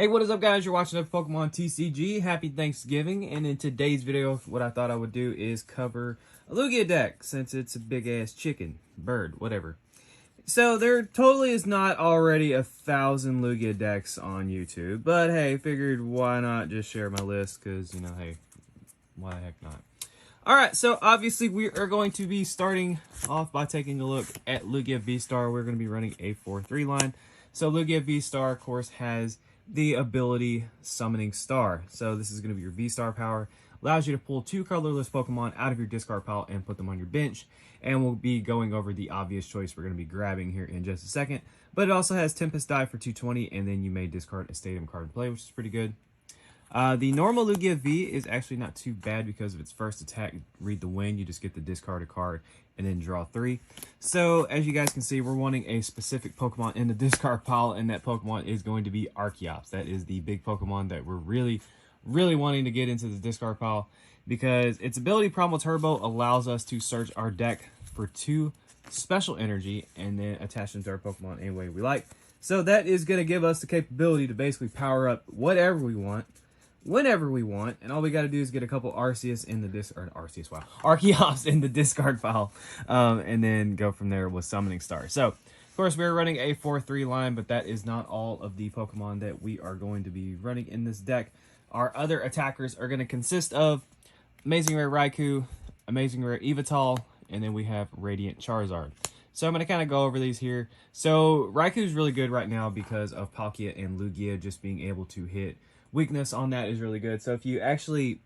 Hey, what is up, guys? You're watching Pokemon TCG. Happy Thanksgiving. And in today's video, what I thought I would do is cover a Lugia deck, since it's a big-ass chicken, bird, whatever. So there totally is not already 1,000 Lugia decks on YouTube. But hey, figured why not just share my list, because, you know, hey, why the heck not? Alright, so obviously we are going to be starting off by taking a look at Lugia VStar. We're going to be running a 4-3 line. So Lugia VStar, of course, has the ability Summoning Star. So this is going to be your V-Star power. Allows you to pull 2 colorless Pokemon out of your discard pile and put them on your bench. And we'll be going over the obvious choice we're going to be grabbing here in just a second. But it also has Tempest Die for 220, and then you may discard a Stadium card in play, which is pretty good. The normal Lugia V is actually not too bad because of its first attack, Read the Wind. You just get to discard a card and then draw 3. So, as you guys can see, we're wanting a specific Pokemon in the discard pile, and that Pokemon is going to be Archeops. That is the big Pokemon that we're really wanting to get into the discard pile, because its ability Primal Turbo allows us to search our deck for 2 special energy and then attach them to our Pokemon any way we like. So that is going to give us the capability to basically power up whatever we want, whenever we want, and all we got to do is get a couple Arceus in the Archeops in the discard pile, and then go from there with Summoning Star. So, of course, we're running a 4-3 line, but that is not all of the Pokemon that we are going to be running in this deck. Our other attackers are going to consist of Amazing Raikou, Amazing Yveltal, and then we have Radiant Charizard. So I'm going to kind of go over these here. So Raikou is really good right now because of Palkia and Lugia. Just being able to hit weakness on that is really good. So if you actually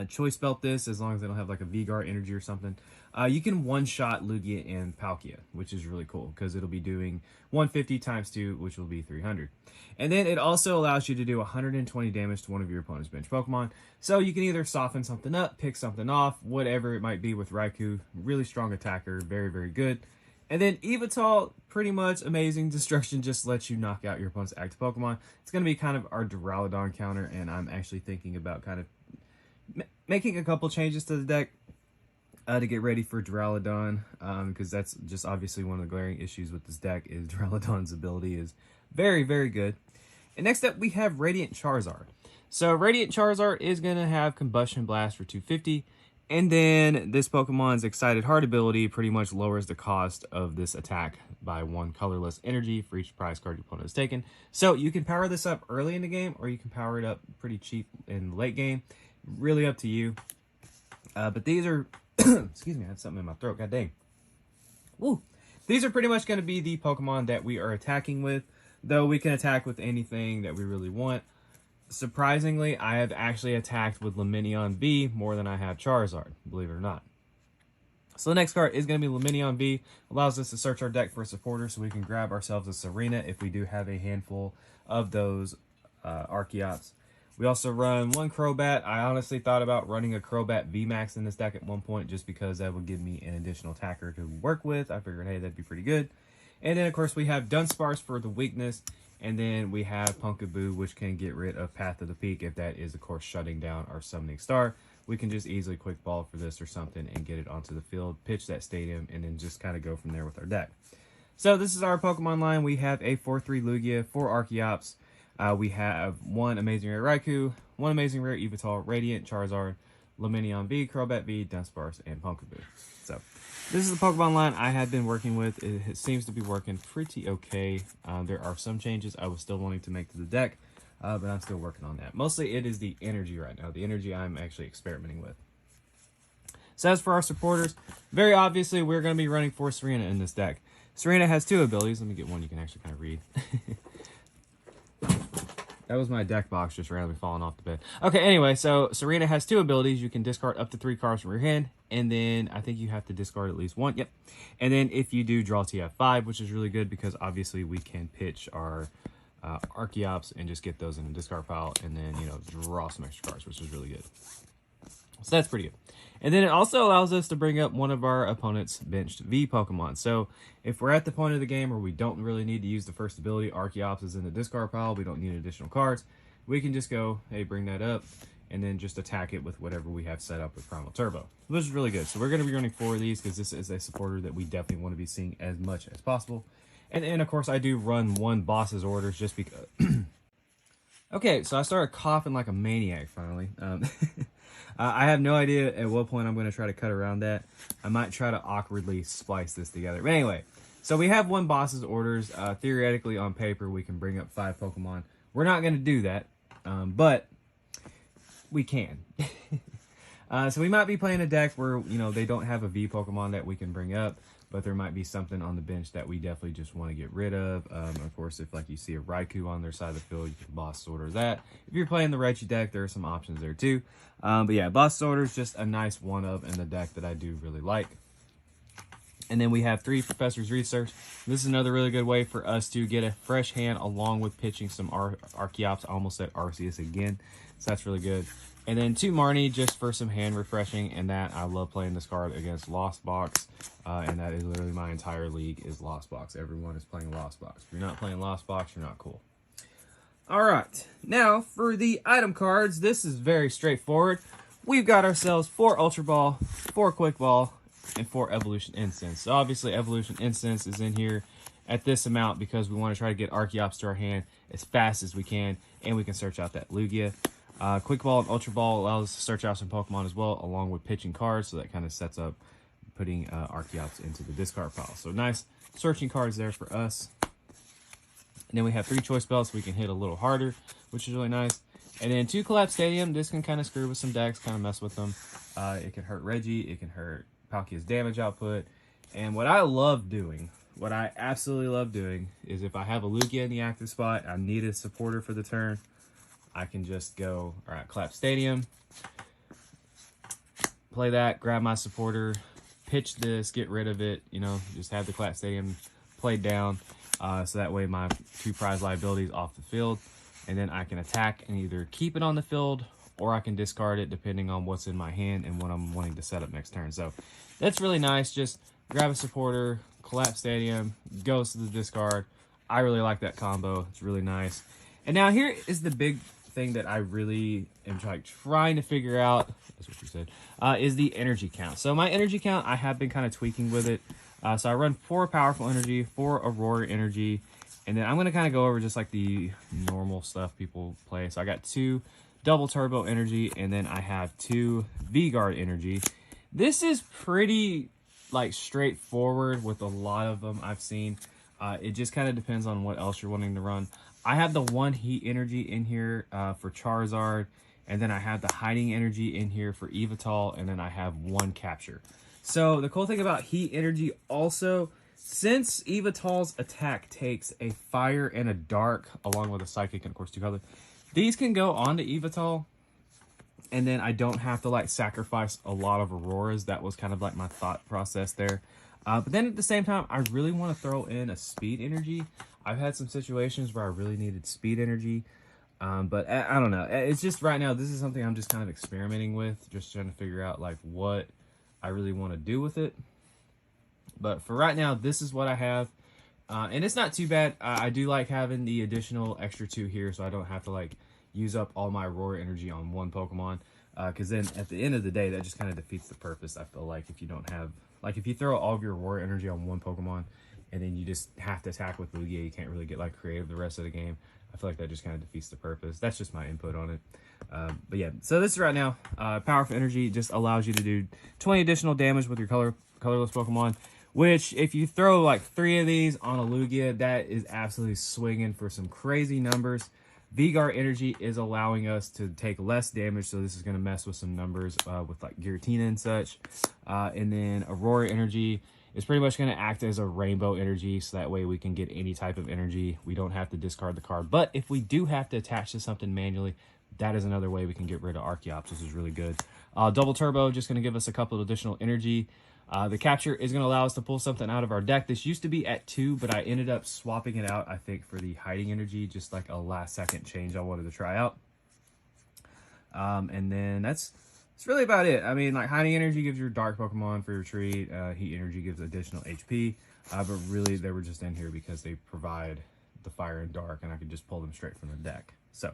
choice belt this, as long as they don't have like a V-Guard energy or something, you can one-shot Lugia and Palkia, which is really cool because it'll be doing 150 times 2, which will be 300. And then it also allows you to do 120 damage to one of your opponent's bench Pokemon. So you can either soften something up, pick something off, whatever it might be with Raikou. Really strong attacker, very good. And then Yveltal, pretty much amazing. Destruction just lets you knock out your opponent's active Pokemon. It's going to be kind of our Duraludon counter, and I'm actually thinking about kind of making a couple changes to the deck to get ready for Duraludon, because that's just obviously one of the glaring issues with this deck is Duraludon's ability is very good. And next up, we have Radiant Charizard. So Radiant Charizard is going to have Combustion Blast for 250. And then this Pokemon's Excited Heart ability pretty much lowers the cost of this attack by 1 colorless energy for each prize card your opponent has taken. So you can power this up early in the game, or you can power it up pretty cheap in the late game. Really up to you. But these are... excuse me, I had something in my throat. God dang. Woo! These are pretty much going to be the Pokemon that we are attacking with, though we can attack with anything that we really want. Surprisingly, I have actually attacked with Lumineon V more than I have Charizard, believe it or not. So the next card is going to be Lumineon V. Allows us to search our deck for a supporter so we can grab ourselves a Serena if we do have a handful of those Archeops. We also run 1 Crobat. I honestly thought about running a Crobat VMAX in this deck at one point just because that would give me an additional attacker to work with. I figured, hey, that'd be pretty good. And then, of course, we have Dunsparce for the weakness. And then we have Pumpkaboo, which can get rid of Path of the Peak if that is, of course, shutting down our Summoning Star. We can just easily quick ball for this or something and get it onto the field, pitch that stadium, and then just kind of go from there with our deck. So this is our Pokemon line. We have a 4-3 Lugia, 4 Archeops. We have 1 Amazing Raikou, 1 Amazing Rare Yveltal, Radiant Charizard, Lumineon V, Crobat V, Dunsparce, and Pumpkaboo. So this is the Pokemon line I have been working with. It seems to be working pretty okay. There are some changes I was still wanting to make to the deck, but I'm still working on that. Mostly it is the energy right now. The energy I'm actually experimenting with. So as for our supporters, very obviously we're going to be running for Serena in this deck. Serena has 2 abilities. Let me get one you can actually kind of read. That was my deck box just randomly falling off the bed. Okay, anyway, so Serena has 2 abilities. You can discard up to 3 cards from your hand, and then I think you have to discard at least 1. Yep. And then if you do, draw TF5, which is really good because obviously we can pitch our Archeops and just get those in the discard pile and then, you know, draw some extra cards, which is really good. So that's pretty good. And then it also allows us to bring up one of our opponent's benched V Pokemon. So if we're at the point of the game where we don't really need to use the first ability, Archeops is in the discard pile, we don't need additional cards, we can just go, hey, bring that up, and then just attack it with whatever we have set up with Primal Turbo, which is really good. So we're going to be running 4 of these because this is a supporter that we definitely want to be seeing as much as possible. And of course, I do run 1 Boss's Orders just because... Okay, so I started coughing like a maniac finally. I have no idea at what point I'm going to try to cut around that. I might try to awkwardly splice this together. But anyway, so we have one boss's orders. Theoretically, on paper, we can bring up 5 Pokemon. We're not going to do that, but we can. So we might be playing a deck where, you know, they don't have a V Pokemon that we can bring up, but there might be something on the bench that we definitely just want to get rid of. Of course, if like you see a Raikou on their side of the field, you can boss order that. If you're playing the Raichu deck, there are some options there too. But yeah, boss order is just a nice one-of in the deck that I do really like. And then we have 3 Professor's Research. This is another really good way for us to get a fresh hand along with pitching some Archeops. I almost said Arceus again, so that's really good. And then 2 Marnie just for some hand refreshing, and that I love playing this card against Lost Box, and that is literally my entire league is Lost Box. Everyone is playing Lost Box. If you're not playing Lost Box, you're not cool. All right, now for the item cards, this is very straightforward. We've got ourselves 4 Ultra Ball, 4 Quick Ball, and 4 Evolution Incense. So obviously Evolution Incense is in here at this amount because we want to try to get Archeops to our hand as fast as we can, and we can search out that Lugia. Quick Ball and Ultra Ball allows us to search out some Pokemon as well, along with pitching cards, so that kind of sets up putting Archeops into the discard pile. So nice searching cards there for us. And then we have 3 Choice Belts, so we can hit a little harder, which is really nice. And then 2 Collapse Stadium. This can kind of screw with some decks, kind of mess with them. It can hurt Reggie, it can hurt Palkia's damage output. And what I love doing, what I absolutely love doing, is if I have a Lugia in the active spot, I need a supporter for the turn, I can just go, all right, Collapse Stadium, play that, grab my supporter, pitch this, get rid of it, you know, just have the Collapse Stadium played down, so that way my 2 prize liabilities off the field, and then I can attack and either keep it on the field or I can discard it depending on what's in my hand and what I'm wanting to set up next turn. So that's really nice. Just grab a supporter, Collapse Stadium, goes to the discard. I really like that combo. It's really nice. And now here is the big thing that I really am trying to figure out, that's what you said, is the energy count. So my energy count, I have been kind of tweaking with it. So I run 4 Powerful Energy, 4 Aurora Energy, and then I'm going to kind of go over just like the normal stuff people play. So I got 2 Double Turbo Energy, and then I have 2 V-Guard Energy. This is pretty like straightforward with a lot of them I've seen. It just kind of depends on what else you're wanting to run. I have the 1 Heat Energy in here for Charizard, and then I have the Hiding Energy in here for Yveltal, and then I have 1 Capture. So the cool thing about Heat Energy also, since Yveltal's attack takes a Fire and a Dark, along with a Psychic and of course 2 colors, these can go onto Yveltal, and then I don't have to like sacrifice a lot of Auroras. That was kind of like my thought process there. But then at the same time, I really want to throw in a Speed Energy. I've had some situations where I really needed Speed Energy, but I don't know. It's just right now, this is something I'm just kind of experimenting with, just trying to figure out like what I really want to do with it. But for right now, this is what I have. And it's not too bad. I do like having the additional extra 2 here, so I don't have to like use up all my Aurora Energy on 1 Pokemon. Because then at the end of the day, that just kind of defeats the purpose. I feel like if you don't have, like if you throw all of your Aurora Energy on 1 Pokemon, and then you just have to attack with Lugia, you can't really get like creative the rest of the game. I feel like that just kind of defeats the purpose. That's just my input on it. But yeah, so this is right now. Powerful Energy just allows you to do 20 additional damage with your colorless Pokemon, which if you throw like 3 of these on a Lugia, that is absolutely swinging for some crazy numbers. V-Guard Energy is allowing us to take less damage, so this is going to mess with some numbers with like Giratina and such. And then Aurora Energy is pretty much going to act as a Rainbow Energy, so that way we can get any type of energy. We don't have to discard the card, but if we do have to attach to something manually, that is another way we can get rid of Archeops, which is really good. Double Turbo, just going to give us a couple of additional energy. The Capture is going to allow us to pull something out of our deck. This used to be at 2, but I ended up swapping it out, I think, for the Hiding Energy, just like a last-second change I wanted to try out. And then that's really about it. I mean, like, Hiding Energy gives your Dark Pokemon for retreat. Heat Energy gives additional HP. But really, they were just in here because they provide the Fire and Dark, and I could just pull them straight from the deck. So,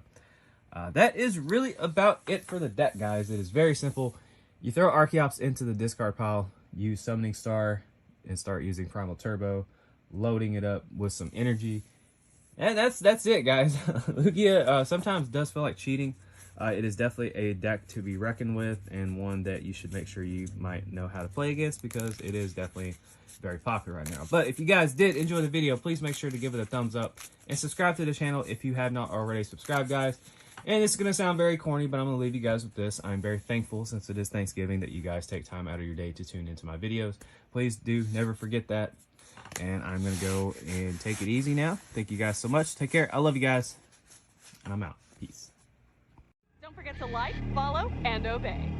that is really about it for the deck, guys. It is very simple. You throw Archeops into the discard pile, use Summoning Star, and start using Primal Turbo, loading it up with some energy. And that's it, guys. Lugia sometimes does feel like cheating. It is definitely a deck to be reckoned with, and one that you should make sure you might know how to play against, because it is definitely very popular right now. But if you guys did enjoy the video, please make sure to give it a thumbs up and subscribe to the channel if you have not already subscribed, guys. And it's going to sound very corny, but I'm going to leave you guys with this. I'm very thankful, since it is Thanksgiving, that you guys take time out of your day to tune into my videos. Please do never forget that. And I'm going to go and take it easy now. Thank you guys so much. Take care. I love you guys. And I'm out. Peace. Don't forget to like, follow, and obey.